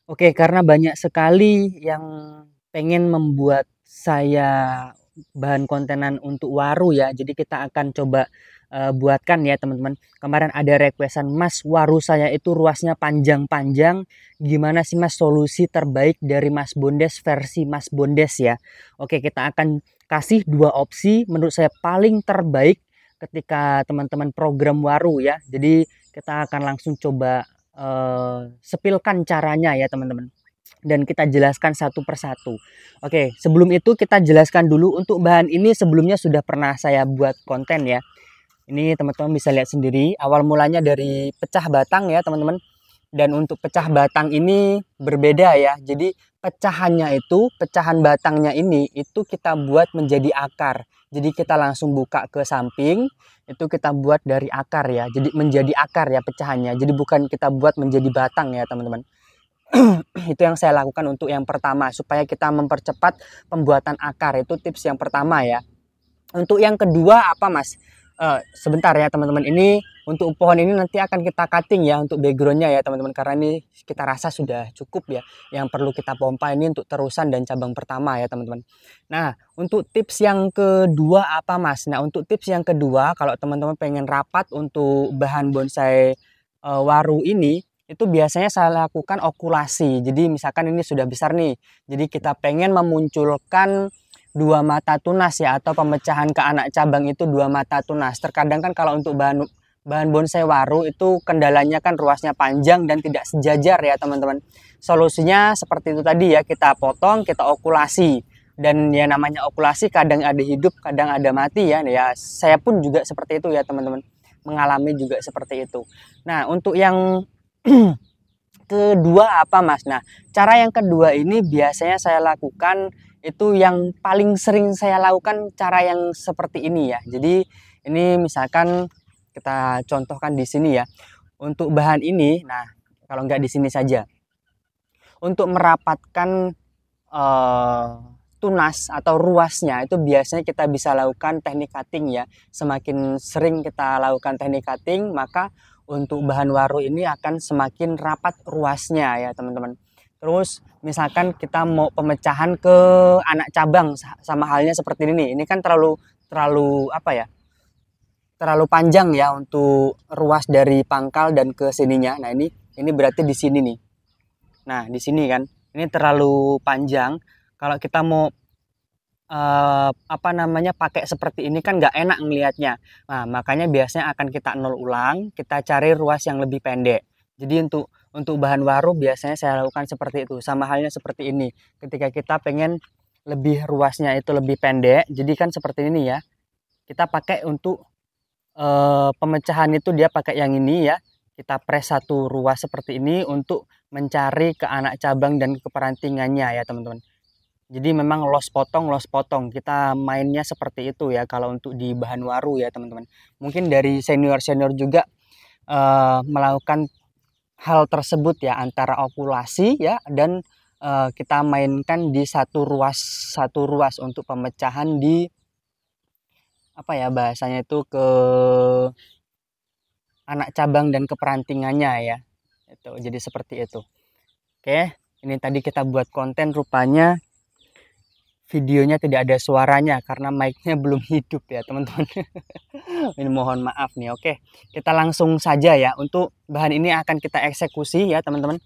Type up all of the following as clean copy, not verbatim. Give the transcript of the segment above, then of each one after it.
Oke, karena banyak sekali yang pengen membuat saya bahan kontenan untuk waru ya. Jadi kita akan coba buatkan ya teman-teman. Kemarin ada requestan, Mas, waru saya itu ruasnya panjang-panjang. Gimana sih Mas solusi terbaik dari Mas Bondes versi Mas Bondes ya? Oke, kita akan kasih dua opsi menurut saya paling terbaik ketika teman-teman program waru ya. Jadi kita akan langsung coba sepilkan caranya ya teman-teman, dan kita jelaskan satu persatu. Oke, sebelum itu kita jelaskan dulu untuk bahan ini sebelumnya sudah pernah saya buat konten ya. Ini teman-teman bisa lihat sendiri, awal mulanya dari pecah batang ya teman-teman. Dan untuk pecah batang ini berbeda ya. Jadi pecahannya itu, pecahan batangnya ini itu kita buat menjadi akar. Jadi kita langsung buka ke samping, itu kita buat dari akar ya. Jadi menjadi akar ya pecahannya. Jadi bukan kita buat menjadi batang ya teman-teman. Itu yang saya lakukan untuk yang pertama supaya kita mempercepat pembuatan akar. Itu tips yang pertama ya. Untuk yang kedua apa Mas? Sebentar ya teman-teman, ini untuk pohon ini nanti akan kita cutting ya untuk backgroundnya ya teman-teman, karena ini kita rasa sudah cukup ya. Yang perlu kita pompa ini untuk terusan dan cabang pertama ya teman-teman. Nah untuk tips yang kedua apa Mas? Nah untuk tips yang kedua, kalau teman-teman pengen rapat untuk bahan bonsai waru ini, itu biasanya saya lakukan okulasi. Jadi misalkan ini sudah besar nih, jadi kita pengen memunculkan dua mata tunas ya, atau pemecahan ke anak cabang itu dua mata tunas. Terkadang kan kalau untuk bahan bahan bonsai waru itu kendalanya kan ruasnya panjang dan tidak sejajar ya teman-teman. Solusinya seperti itu tadi ya, kita potong, kita okulasi. Dan ya namanya okulasi kadang ada hidup, kadang ada mati ya. Ya saya pun juga seperti itu ya teman-teman. Mengalami juga seperti itu. Nah, untuk yang kedua apa Mas? Nah, cara yang kedua ini biasanya saya lakukan itu yang paling sering saya lakukan cara yang seperti ini ya. Jadi ini misalkan kita contohkan di sini ya. Untuk bahan ini, nah kalau nggak di sini saja. Untuk merapatkan eh, tunas atau ruasnya itu biasanya kita bisa lakukan teknik cutting ya. Semakin sering kita lakukan teknik cutting, maka untuk bahan waru ini akan semakin rapat ruasnya ya teman-teman. Terus misalkan kita mau pemecahan ke anak cabang, sama halnya seperti ini. Ini kan terlalu terlalu apa ya? Terlalu panjang ya untuk ruas dari pangkal dan ke sininya. Nah, ini berarti di sini nih. Nah, di sini kan. Ini terlalu panjang. Kalau kita mau apa namanya, pakai seperti ini kan nggak enak ngelihatnya. Nah, makanya biasanya akan kita nol ulang, kita cari ruas yang lebih pendek. Jadi untuk bahan waru biasanya saya lakukan seperti itu. Sama halnya seperti ini. Ketika kita pengen lebih ruasnya itu lebih pendek, jadi kan seperti ini ya. Kita pakai untuk pemecahan itu dia pakai yang ini ya. Kita press satu ruas seperti ini untuk mencari ke anak cabang dan ke perantingannya ya teman-teman. Jadi memang los potong. Kita mainnya seperti itu ya kalau untuk di bahan waru ya teman-teman. Mungkin dari senior-senior juga melakukan hal tersebut ya, antara okulasi ya dan kita mainkan di satu ruas untuk pemecahan di apa ya bahasanya itu ke anak cabang dan keperantingannya ya. Itu jadi seperti itu. Oke, ini tadi kita buat konten rupanya videonya tidak ada suaranya karena mic-nya belum hidup ya teman-teman. Ini mohon maaf nih. Oke, kita langsung saja ya. Untuk bahan ini akan kita eksekusi ya teman-teman.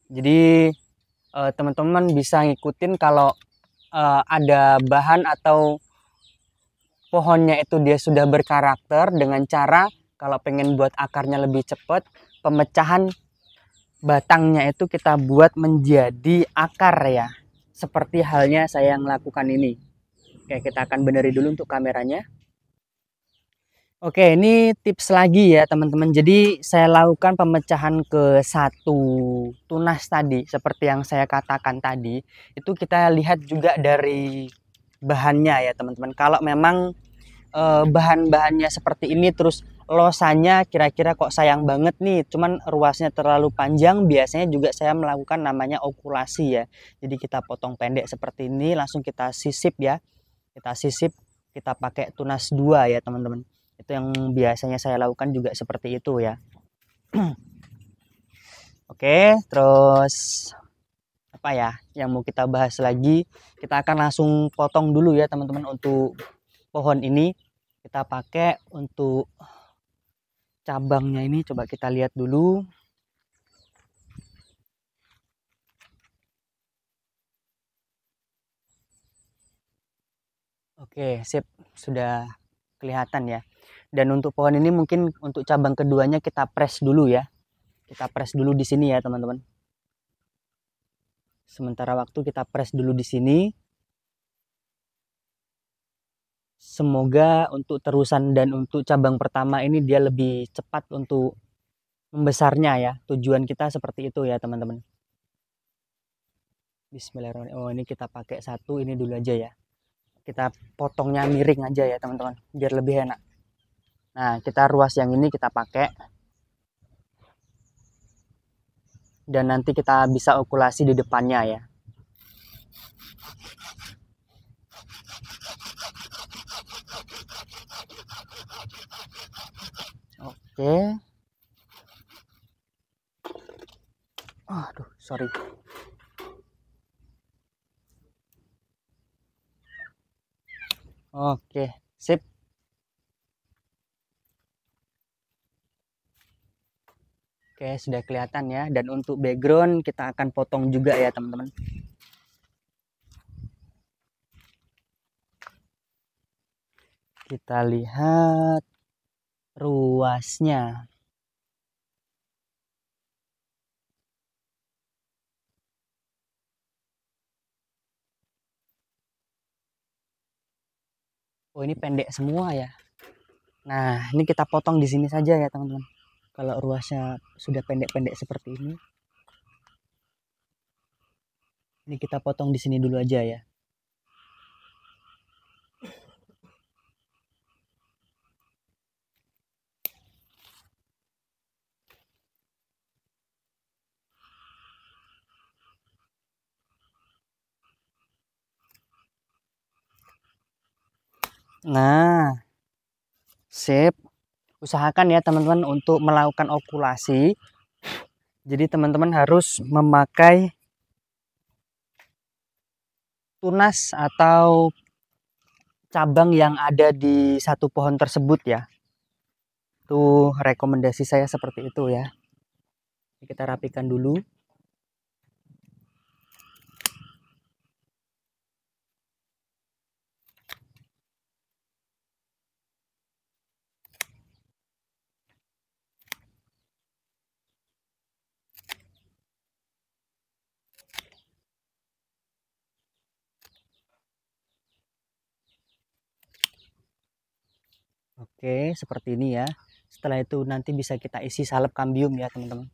Jadi teman-teman bisa ngikutin kalau ada bahan atau pohonnya itu dia sudah berkarakter, dengan cara kalau pengen buat akarnya lebih cepat, pemecahan batangnya itu kita buat menjadi akar ya. Seperti halnya saya yang melakukan ini. Oke, kita akan beneri dulu untuk kameranya. Oke, ini tips lagi ya teman-teman. Jadi saya lakukan pemecahan ke satu tunas tadi, seperti yang saya katakan tadi. Itu kita lihat juga dari bahannya ya teman-teman. Kalau memang bahan-bahannya seperti ini, terus losannya kira-kira kok sayang banget nih, cuman ruasnya terlalu panjang, biasanya juga saya melakukan namanya okulasi ya. Jadi kita potong pendek seperti ini, langsung kita sisip ya. Kita sisip, kita pakai tunas 2 ya teman-teman. Itu yang biasanya saya lakukan juga seperti itu ya. Oke, terus apa ya yang mau kita bahas lagi. Kita akan langsung potong dulu ya teman-teman. Untuk pohon ini kita pakai untuk cabangnya ini, coba kita lihat dulu. Oke, sip, sudah kelihatan ya. Dan untuk pohon ini mungkin untuk cabang keduanya kita press dulu ya. Kita press dulu di sini ya teman-teman. Sementara waktu kita press dulu di sini. Semoga untuk terusan dan untuk cabang pertama ini dia lebih cepat untuk membesarnya ya. Tujuan kita seperti itu ya teman-teman. Bismillahirrahmanirrahim. Oh, ini kita pakai satu ini dulu aja ya. Kita potongnya miring aja ya teman-teman, biar lebih enak. Nah, kita ruas yang ini kita pakai. Dan nanti kita bisa okulasi di depannya ya. Oke. Aduh, sorry. Oke, sip. Oke, sudah kelihatan ya. Dan untuk background kita akan potong juga ya teman-teman. Kita lihat ruasnya. Oh, ini pendek semua ya. Nah, ini kita potong di sini saja ya teman-teman. Kalau ruasnya sudah pendek-pendek seperti ini kita potong di sini dulu aja ya. Nah, sip. Usahakan ya teman-teman untuk melakukan okulasi. Jadi teman-teman harus memakai tunas atau cabang yang ada di satu pohon tersebut ya. Itu rekomendasi saya seperti itu ya. Kita rapikan dulu. Oke, seperti ini ya. Setelah itu nanti bisa kita isi salep kambium ya teman-teman.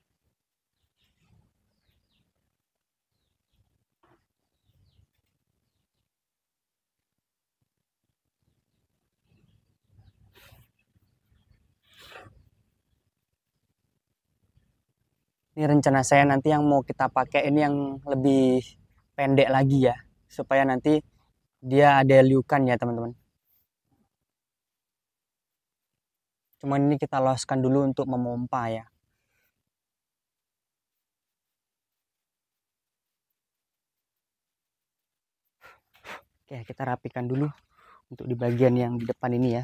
Ini rencana saya nanti yang mau kita pakai ini yang lebih pendek lagi ya. Supaya nanti dia ada liukan ya teman-teman. Cuman ini kita loskan dulu untuk memompa ya. Oke, kita rapikan dulu untuk di bagian yang di depan ini ya.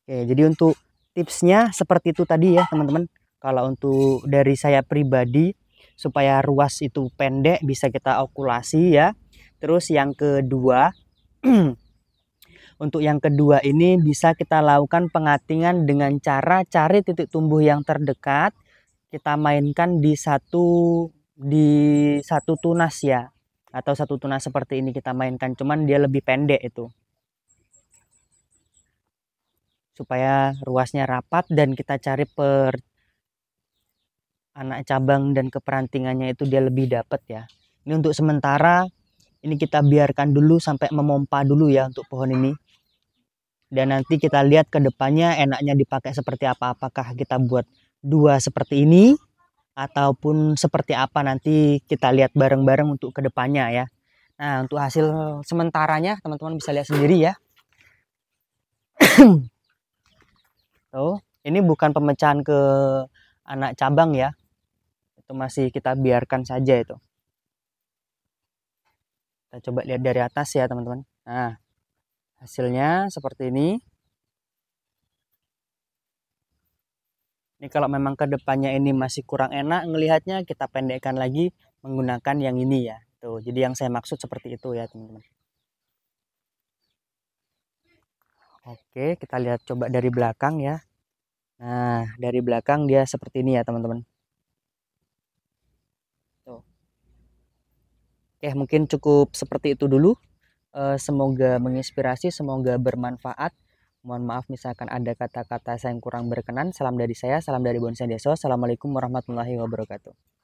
Oke, jadi untuk tipsnya seperti itu tadi ya teman-teman. Kalau untuk dari saya pribadi, supaya ruas itu pendek bisa kita okulasi ya. Terus yang kedua, untuk yang kedua ini bisa kita lakukan pengatingan dengan cara cari titik tumbuh yang terdekat. Kita mainkan di satu tunas ya. Atau satu tunas seperti ini kita mainkan, cuman dia lebih pendek itu. Supaya ruasnya rapat dan kita cari per anak cabang dan keperantingannya itu dia lebih dapat ya. Ini untuk sementara ini kita biarkan dulu sampai memompa dulu ya untuk pohon ini. Dan nanti kita lihat ke depannya enaknya dipakai seperti apa. Apakah kita buat dua seperti ini ataupun seperti apa, nanti kita lihat bareng-bareng untuk ke depannya ya. Nah, untuk hasil sementaranya teman-teman bisa lihat sendiri ya. Tuh, ini bukan pemecahan ke anak cabang ya. Itu masih kita biarkan saja itu. Kita coba lihat dari atas ya, teman-teman. Nah, hasilnya seperti ini. Ini kalau memang kedepannya ini masih kurang enak ngelihatnya, kita pendekkan lagi menggunakan yang ini ya. Tuh, jadi yang saya maksud seperti itu ya, teman-teman. Oke, kita lihat coba dari belakang ya. Nah, dari belakang dia seperti ini ya, teman-teman. Tuh. Oke, mungkin cukup seperti itu dulu. Semoga menginspirasi, semoga bermanfaat. Mohon maaf misalkan ada kata-kata saya yang kurang berkenan. Salam dari saya, salam dari Bonsai Deso. Assalamualaikum warahmatullahi wabarakatuh.